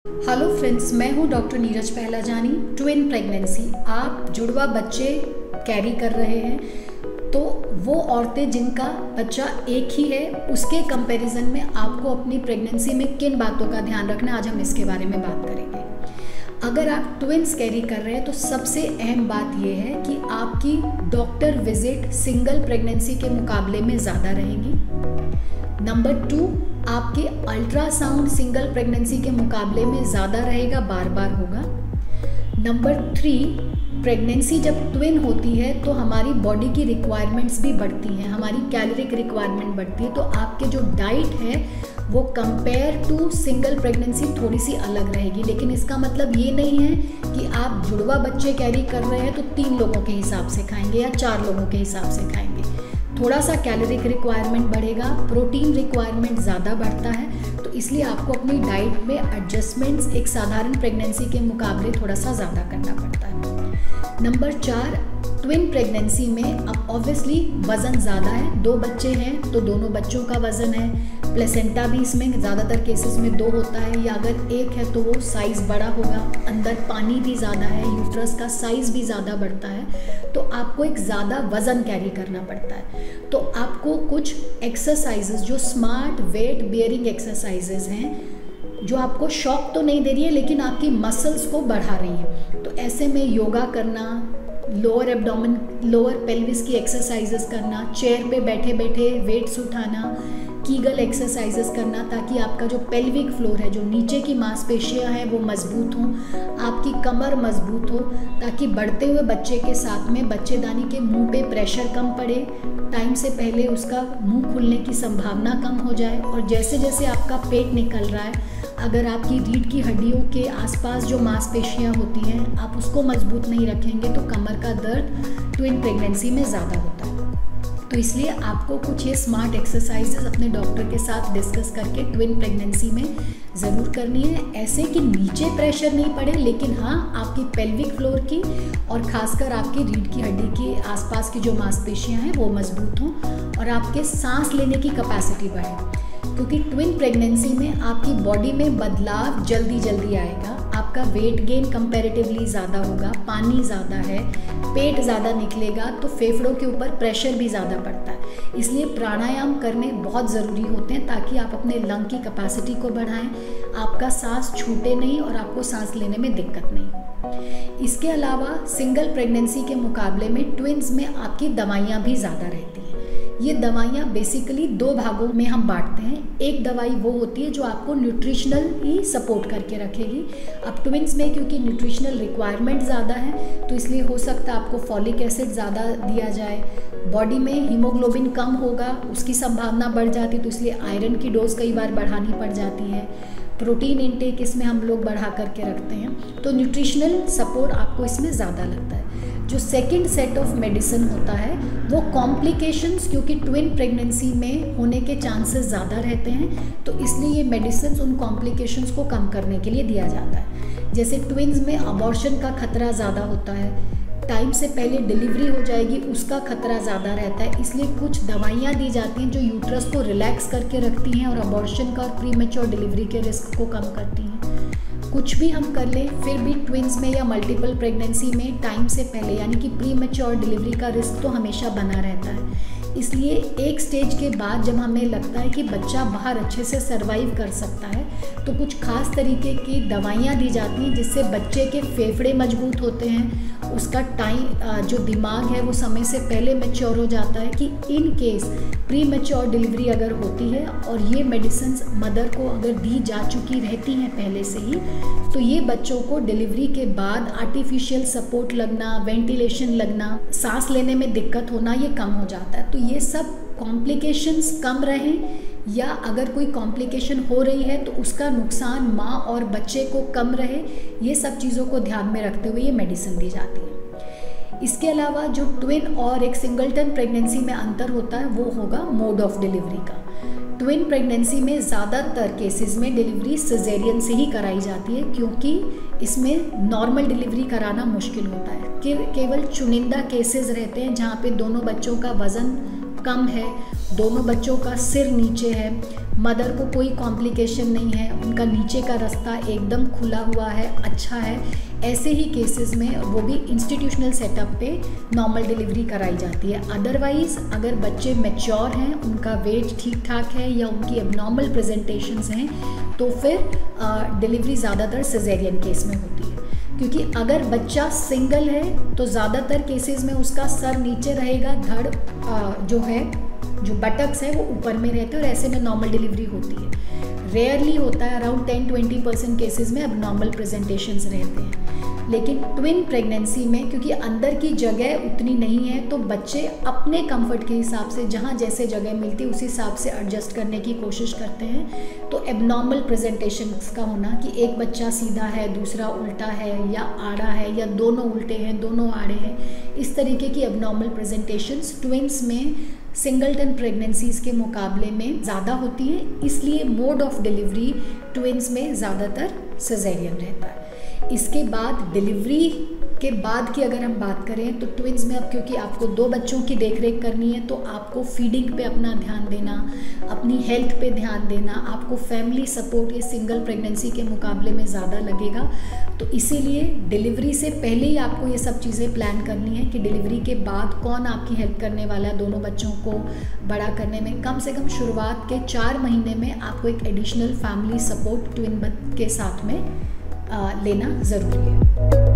Hello friends, मैं हूं doctor Neeraj पहलाजानी। Twin pregnancy, आप जुड़वा बच्चे कैरी कर रहे हैं तो वो औरतें जिनका बच्चा एक ही है, उसके कंपैरिजन में आपको अपनी प्रेगनेंसी में किन बातों का ध्यान रखना है, आज हम इसके बारे में बात करेंगे। अगर आप ट्विन्स कैरी कर रहे हैं तो सबसे अहम बात यह है कि आपकी डॉक्टर विजिट सिंगल प्रेगनेंसी के मुकाबले में ज़्यादा रहेगी। नंबर 2, आपके अल्ट्रासाउंड सिंगल प्रेगनेंसी के मुकाबले में ज़्यादा रहेगा, बार बार होगा। नंबर 3, प्रेगनेंसी जब ट्विन होती है तो हमारी बॉडी की रिक्वायरमेंट्स भी बढ़ती हैं, हमारी कैलोरिक रिक्वायरमेंट बढ़ती है, तो आपके जो डाइट है वो कंपेयर टू सिंगल प्रेगनेंसी थोड़ी सी अलग रहेगी। लेकिन इसका मतलब ये नहीं है कि आप जुड़वा बच्चे कैरी कर रहे हैं तो 3 लोगों के हिसाब से खाएंगे या 4 लोगों के हिसाब से खाएंगे। थोड़ा सा कैलोरिक रिक्वायरमेंट बढ़ेगा, प्रोटीन रिक्वायरमेंट ज़्यादा बढ़ता है, तो इसलिए आपको अपनी डाइट में एडजस्टमेंट्स एक साधारण प्रेगनेंसी के मुकाबले थोड़ा सा ज़्यादा करना पड़ता है। नंबर 4, ट्विन प्रेगनेंसी में अब ऑब्वियसली वज़न ज़्यादा है। 2 बच्चे हैं तो दोनों बच्चों का वज़न है। प्लेसेंटा भी इसमें ज़्यादातर केसेस में 2 होता है, या अगर 1 है तो वो साइज़ बड़ा होगा। अंदर पानी भी ज़्यादा है, यूट्रस का साइज़ भी ज़्यादा बढ़ता है, तो आपको एक ज़्यादा वज़न कैरी करना पड़ता है। तो आपको कुछ एक्सरसाइजेज जो स्मार्ट वेट बियरिंग एक्सरसाइजेज हैं, जो आपको शॉक तो नहीं दे रही है लेकिन आपकी मसल्स को बढ़ा रही है, तो ऐसे में योगा करना, लोअर एब्डोमेन लोअर पेल्विस की एक्सरसाइजेस करना, चेयर पे बैठे बैठे वेट्स उठाना, कीगल एक्सरसाइजेस करना, ताकि आपका जो पेल्विक फ्लोर है, जो नीचे की मांसपेशियां हैं, वो मजबूत हों, आपकी कमर मजबूत हो, ताकि बढ़ते हुए बच्चे के साथ में बच्चेदानी के मुंह पे प्रेशर कम पड़े, टाइम से पहले उसका मुंह खुलने की संभावना कम हो जाए। और जैसे जैसे आपका पेट निकल रहा है, अगर आपकी रीढ़ की हड्डियों के आसपास जो मांसपेशियां होती हैं, आप उसको मजबूत नहीं रखेंगे तो कमर का दर्द ट्विन प्रेगनेंसी में ज़्यादा होता है। तो इसलिए आपको कुछ ये स्मार्ट एक्सरसाइजेस अपने डॉक्टर के साथ डिस्कस करके ट्विन प्रेगनेंसी में ज़रूर करनी है, ऐसे कि नीचे प्रेशर नहीं पड़े, लेकिन हाँ आपकी पेल्विक फ्लोर की और ख़ासकर आपकी रीढ़ की हड्डी के आसपास की जो मांसपेशियां हैं वो मजबूत हों और आपके सांस लेने की कैपेसिटी बढ़े। क्योंकि ट्विन प्रेगनेंसी में आपकी बॉडी में बदलाव जल्दी जल्दी आएगा, आपका वेट गेन कंपैरेटिवली ज़्यादा होगा, पानी ज़्यादा है, पेट ज़्यादा निकलेगा, तो फेफड़ों के ऊपर प्रेशर भी ज़्यादा पड़ता है। इसलिए प्राणायाम करने बहुत ज़रूरी होते हैं ताकि आप अपने लंग की कैपेसिटी को बढ़ाएं, आपका सांस छूटे नहीं और आपको सांस लेने में दिक्कत नहीं हो। इसके अलावा सिंगल प्रेगनेंसी के मुकाबले में ट्विन्स में आपकी दवाइयाँ भी ज़्यादा रहती हैं। ये दवाइयाँ बेसिकली 2 भागों में हम बांटते हैं। एक दवाई वो होती है जो आपको न्यूट्रिशनल ही सपोर्ट करके रखेगी। अब ट्विन्स में क्योंकि न्यूट्रिशनल रिक्वायरमेंट ज़्यादा है तो इसलिए हो सकता है आपको फॉलिक एसिड ज़्यादा दिया जाए, बॉडी में हीमोग्लोबिन कम होगा, उसकी संभावना बढ़ जाती है, तो इसलिए आयरन की डोज कई बार बढ़ानी पड़ जाती है। प्रोटीन इनटेक इसमें हम लोग बढ़ा करके रखते हैं, तो न्यूट्रिशनल सपोर्ट आपको इसमें ज़्यादा लगता है। जो सेकंड सेट ऑफ मेडिसिन होता है वो कॉम्प्लिकेशंस, क्योंकि ट्विन प्रेगनेंसी में होने के चांसेस ज़्यादा रहते हैं, तो इसलिए ये मेडिसिन उन कॉम्प्लिकेशंस को कम करने के लिए दिया जाता है। जैसे ट्विन्स में अबॉर्शन का खतरा ज़्यादा होता है, टाइम से पहले डिलीवरी हो जाएगी उसका खतरा ज़्यादा रहता है, इसलिए कुछ दवाइयाँ दी जाती हैं जो यूट्रस को रिलैक्स करके रखती हैं और अबॉर्शन का और प्रीमेच्योर डिलीवरी के रिस्क को कम करती हैं। कुछ भी हम कर लें फिर भी ट्विन्स में या मल्टीपल प्रेगनेंसी में टाइम से पहले यानी कि प्रीमेच्योर डिलीवरी का रिस्क तो हमेशा बना रहता है। इसलिए एक स्टेज के बाद जब हमें लगता है कि बच्चा बाहर अच्छे से सर्वाइव कर सकता है तो कुछ खास तरीके की दवाइयाँ दी जाती हैं जिससे बच्चे के फेफड़े मजबूत होते हैं, उसका टाइम जो दिमाग है वो समय से पहले मैच्योर हो जाता है कि in case pre mature delivery अगर होती है और ये मेडिसिन मदर को अगर दी जा चुकी रहती हैं पहले से ही, तो ये बच्चों को डिलीवरी के बाद आर्टिफिशियल सपोर्ट लगना, वेंटिलेशन लगना, सांस लेने में दिक्कत होना ये कम हो जाता है। तो ये सब कॉम्प्लिकेशंस कम रहें या अगर कोई कॉम्प्लिकेशन हो रही है तो उसका नुकसान माँ और बच्चे को कम रहे, ये सब चीज़ों को ध्यान में रखते हुए ये मेडिसिन दी जाती है। इसके अलावा जो ट्विन और एक सिंगलटन प्रेगनेंसी में अंतर होता है वो होगा मोड ऑफ डिलीवरी का। ट्विन प्रेगनेंसी में ज़्यादातर केसेस में डिलीवरी सिजेरियन से ही कराई जाती है क्योंकि इसमें नॉर्मल डिलीवरी कराना मुश्किल होता है। केवल चुनिंदा केसेस रहते हैं जहाँ पे दोनों बच्चों का वज़न कम है, दोनों बच्चों का सिर नीचे है, मदर को कोई कॉम्प्लिकेशन नहीं है, उनका नीचे का रास्ता एकदम खुला हुआ है, अच्छा है, ऐसे ही केसेस में वो भी इंस्टीट्यूशनल सेटअप पे नॉर्मल डिलीवरी कराई जाती है। अदरवाइज़ अगर बच्चे मैच्योर हैं, उनका वेट ठीक ठाक है या उनकी एबनॉर्मल प्रेजेंटेशंस हैं, तो फिर डिलीवरी ज़्यादातर सिजेरियन केस में होती है। क्योंकि अगर बच्चा सिंगल है तो ज़्यादातर केसेस में उसका सर नीचे रहेगा, धड़ जो बटक्स है वो ऊपर में रहते हैं, और ऐसे में नॉर्मल डिलीवरी होती है। रेयरली होता है, अराउंड 10-20% केसेस में अब नॉर्मल प्रेजेंटेशंस रहते हैं। लेकिन ट्विन प्रेगनेंसी में क्योंकि अंदर की जगह उतनी नहीं है, तो बच्चे अपने कंफर्ट के हिसाब से जहाँ जैसे जगह मिलती है उस हिसाब से एडजस्ट करने की कोशिश करते हैं। तो एबनॉर्मल प्रेजेंटेशंस का होना कि एक बच्चा सीधा है, दूसरा उल्टा है, या आड़ा है, या दोनों उल्टे हैं, दोनों आड़े हैं, इस तरीके की एबनॉर्मल प्रेजेंटेशंस ट्विन्स में सिंगलटन प्रेगनेंसीज़ के मुकाबले में ज़्यादा होती है। इसलिए मोड ऑफ डिलीवरी ट्विन्स में ज़्यादातर सिजेरियन रहता है। इसके बाद डिलीवरी के बाद की अगर हम बात करें तो ट्विन्स में अब क्योंकि आपको 2 बच्चों की देखरेख करनी है, तो आपको फीडिंग पे अपना ध्यान देना, अपनी हेल्थ पे ध्यान देना, आपको फैमिली सपोर्ट ये सिंगल प्रेगनेंसी के मुकाबले में ज़्यादा लगेगा। तो इसीलिए डिलीवरी से पहले ही आपको ये सब चीज़ें प्लान करनी है कि डिलीवरी के बाद कौन आपकी हेल्प करने वाला है दोनों बच्चों को बड़ा करने में। कम से कम शुरुआत के 4 महीने में आपको एक एडिशनल फैमिली सपोर्ट ट्विन के साथ में लेना ज़रूरी है।